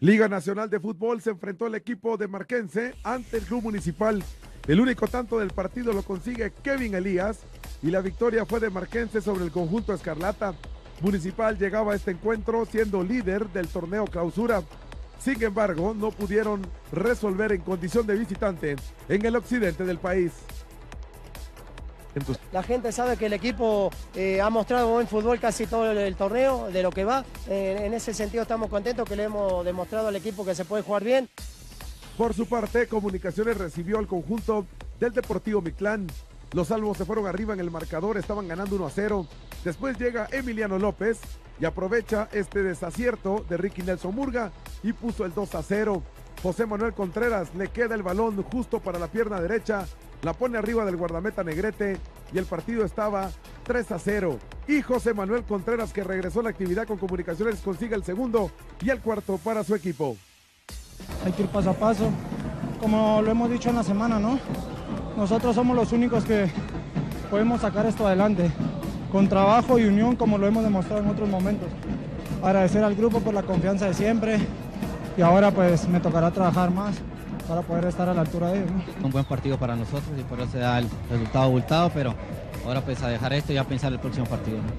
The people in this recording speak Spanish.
Liga Nacional de Fútbol se enfrentó el equipo de Marquense ante el Club Municipal. El único tanto del partido lo consigue Kevin Elías y la victoria fue de Marquense sobre el conjunto Escarlata. Municipal llegaba a este encuentro siendo líder del torneo clausura. Sin embargo, no pudieron resolver en condición de visitante en el occidente del país. La gente sabe que el equipo ha mostrado buen fútbol casi todo el torneo, de lo que va. En ese sentido estamos contentos que le hemos demostrado al equipo que se puede jugar bien. Por su parte, Comunicaciones recibió al conjunto del Deportivo Mictlán. Los salvos se fueron arriba en el marcador, estaban ganando 1-0. Después llega Emiliano López y aprovecha este desacierto de Ricky Nelson Murga y puso el 2-0. José Manuel Contreras le queda el balón justo para la pierna derecha, la pone arriba del guardameta Negrete y el partido estaba 3-0. Y José Manuel Contreras, que regresó a la actividad con Comunicaciones, consigue el segundo y el cuarto para su equipo. Hay que ir paso a paso, como lo hemos dicho en la semana, ¿no? Nosotros somos los únicos que podemos sacar esto adelante, con trabajo y unión, como lo hemos demostrado en otros momentos. Agradecer al grupo por la confianza de siempre y ahora pues me tocará trabajar más para poder estar a la altura de ellos, ¿no? Un buen partido para nosotros y por eso se da el resultado abultado, pero ahora pues a dejar esto y a pensar el próximo partido, ¿no?